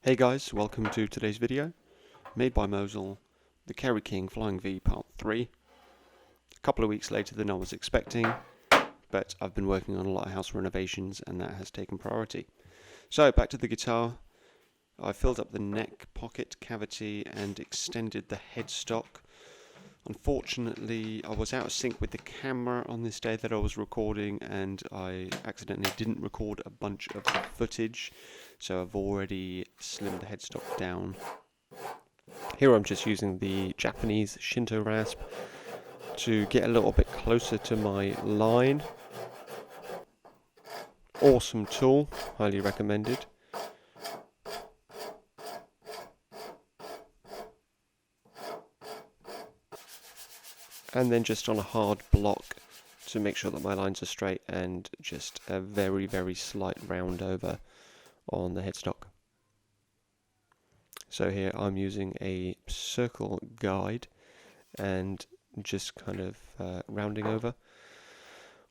Hey guys, welcome to today's video, made by Mosal, the Kerry King Flying V Part 3. A couple of weeks later than I was expecting, but I've been working on a lot of house renovations and that has taken priority. So back to the guitar. I filled up the neck pocket cavity and extended the headstock. Unfortunately, I was out of sync with the camera on this day that I was recording, and I accidentally didn't record a bunch of the footage, so I've already slimmed the headstock down. Here I'm just using the Japanese Shinto rasp to get a little bit closer to my line. Awesome tool, highly recommended. And then just on a hard block to make sure that my lines are straight, and just a very, very slight round over on the headstock. So here I'm using a circle guide and just kind of rounding over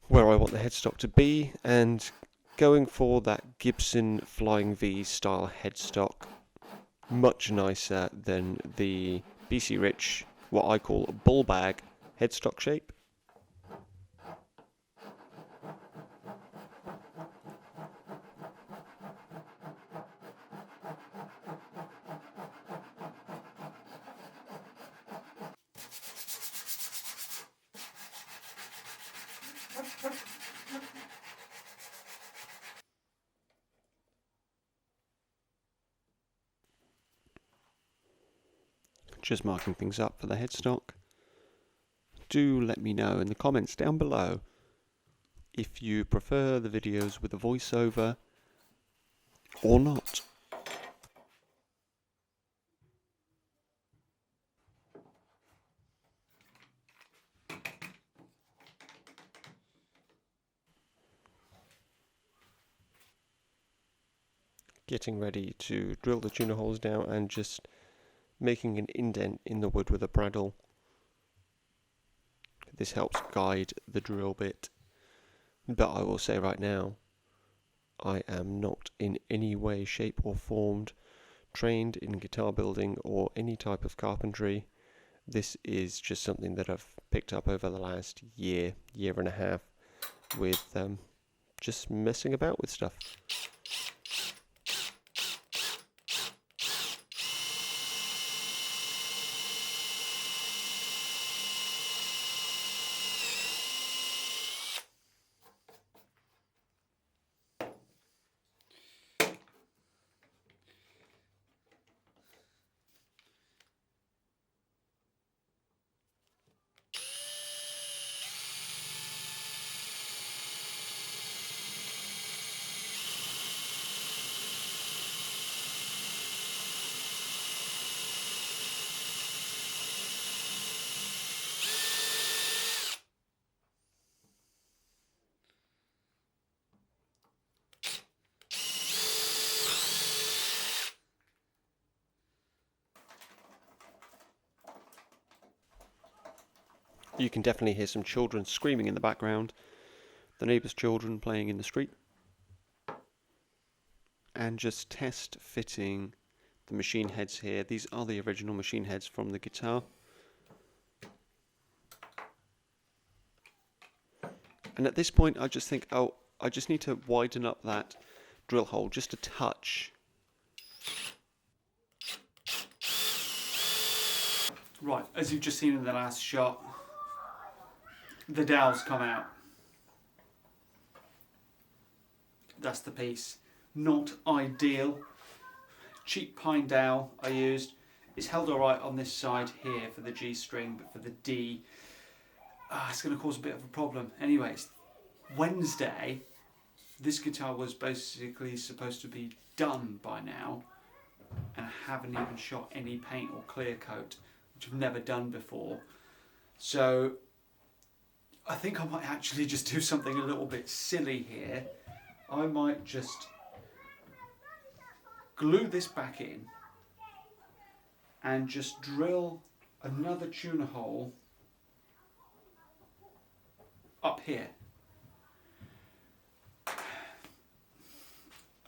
where I want the headstock to be, and going for that Gibson Flying V style headstock. Much nicer than the BC Rich, what I call a bull bag headstock shape. Just marking things up for the headstock. Do let me know in the comments down below if you prefer the videos with a voiceover or not. Getting ready to drill the tuner holes down and just making an indent in the wood with a bradawl. This helps guide the drill bit, but I will say right now, I am not in any way, shape or formed trained in guitar building or any type of carpentry. This is just something that I've picked up over the last year and a half with just messing about with stuff. You can definitely hear some children screaming in the background, the neighbours' children playing in the street. And just test fitting the machine heads here. These are the original machine heads from the guitar. And at this point I just think, oh, I just need to widen up that drill hole just a touch. Right, as you've just seen in the last shot, the dowels come out. That's the piece. Not ideal. Cheap pine dowel I used. It's held alright on this side here for the G string, but for the D, it's going to cause a bit of a problem. Anyways, Wednesday, this guitar was basically supposed to be done by now, and I haven't even shot any paint or clear coat, which I've never done before. So I think I might actually just do something a little bit silly here. I might just glue this back in and just drill another tuner hole up here.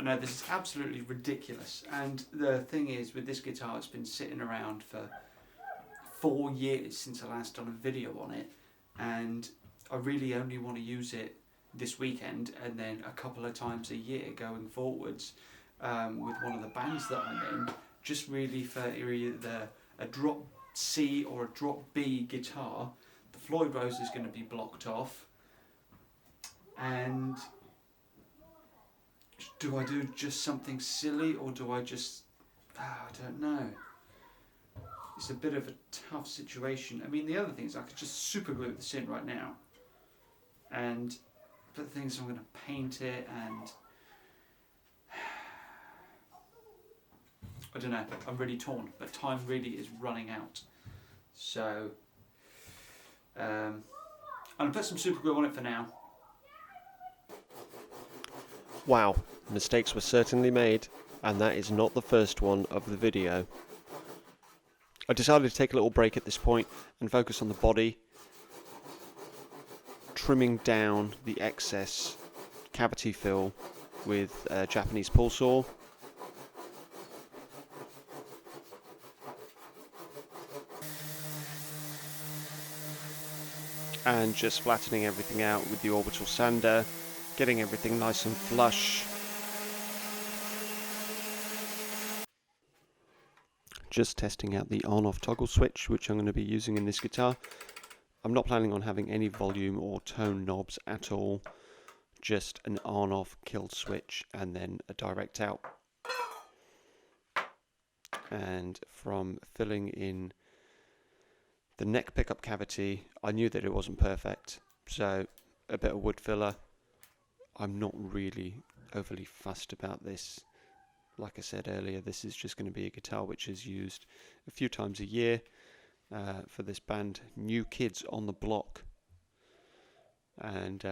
know this is absolutely ridiculous, and the thing is with this guitar, it's been sitting around for 4 years since I last done a video on it, and I really only want to use it this weekend and then a couple of times a year going forwards with one of the bands that I'm in, just really for either a drop C or a drop B guitar. The Floyd Rose is going to be blocked off, and do I do just something silly or do I just, I don't know. It's a bit of a tough situation. I mean, the other thing is I could just super glue this in right now, and but the thing is I'm going to paint it, and I don't know, I'm really torn, but time really is running out. So I'm going to put some super glue on it for now. Wow, mistakes were certainly made, and that is not the first one of the video. I decided to take a little break at this point and focus on the body, trimming down the excess cavity fill with a Japanese pull saw. And just flattening everything out with the orbital sander, getting everything nice and flush. Just testing out the on-off toggle switch, which I'm going to be using in this guitar. I'm not planning on having any volume or tone knobs at all, just an on-off kill switch and then a direct out. And from filling in the neck pickup cavity, I knew that it wasn't perfect, so a bit of wood filler. I'm not really overly fussed about this. Like I said earlier, this is just going to be a guitar which is used a few times a year for this band, New Kids on the Block. And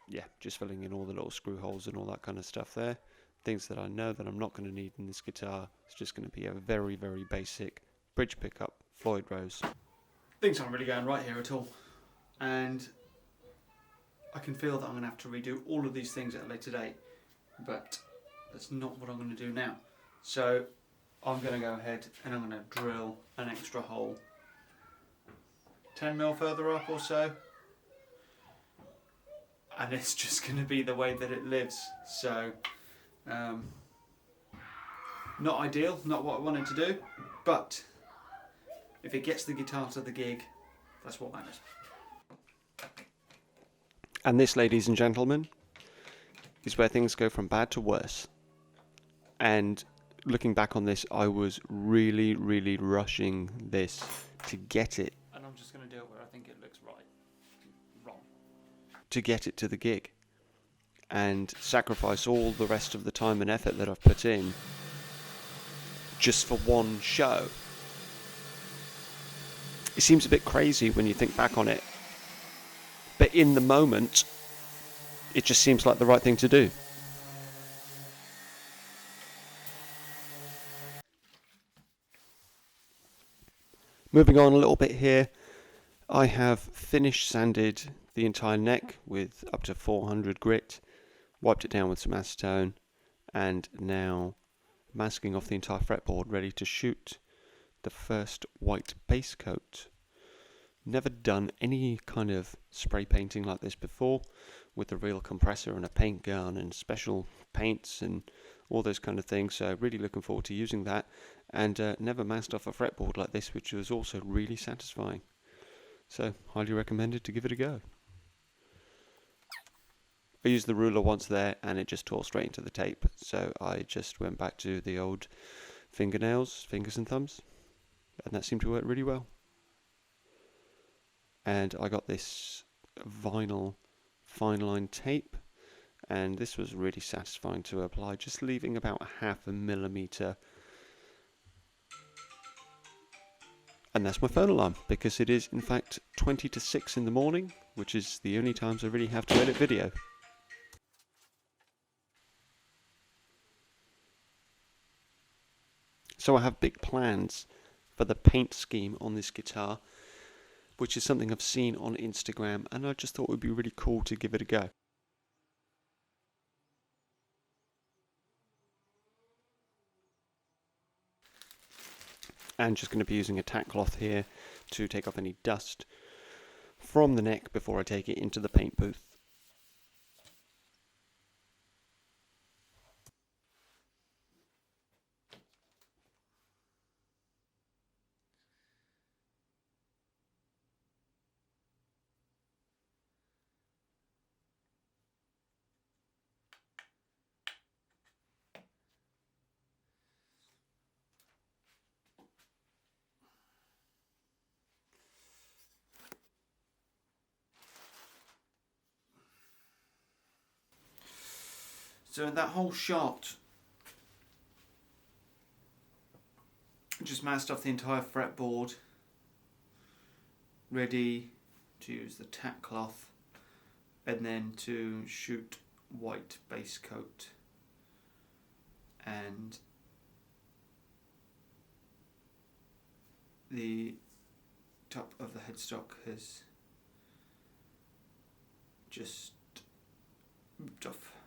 yeah, just filling in all the little screw holes and all that kind of stuff there. Things that I know that I'm not going to need in this guitar. It's just going to be a very, very basic bridge pickup Floyd Rose. Things aren't really going right here at all, and I can feel that I'm going to have to redo all of these things at a later date, but that's not what I'm going to do now. So I'm going to go ahead and I'm going to drill an extra hole 10mm further up or so, and it's just going to be the way that it lives. So not ideal, not what I wanted to do, but if it gets the guitar to the gig, that's what matters. And this, ladies and gentlemen, is where things go from bad to worse. And looking back on this, I was really, really rushing this to get it. And I'm just going to do it where I think it looks right. Wrong. To get it to the gig. And sacrifice all the rest of the time and effort that I've put in just for one show. It seems a bit crazy when you think back on it. But in the moment, it just seems like the right thing to do. Moving on a little bit here, I have finished sanded the entire neck with up to 400 grit, wiped it down with some acetone, and now masking off the entire fretboard, ready to shoot the first white base coat. Never done any kind of spray painting like this before, with a real compressor and a paint gun and special paints and all those kind of things, so really looking forward to using that. And never masked off a fretboard like this, which was also really satisfying. So highly recommended to give it a go. I used the ruler once there and it just tore straight into the tape, so I just went back to the old fingers and thumbs, and that seemed to work really well. And I got this vinyl fine line tape, and this was really satisfying to apply, just leaving about 0.5 millimeter. And that's my phone alarm, because it is in fact 20 to 6 in the morning, which is the only times I really have to edit video. So I have big plans for the paint scheme on this guitar, which is something I've seen on Instagram, and I just thought it would be really cool to give it a go. and just going to be using a tack cloth here to take off any dust from the neck before I take it into the paint booth. So in that whole shot, just masked off the entire fretboard, ready to use the tack cloth and then to shoot white base coat. And the top of the headstock has just ripped off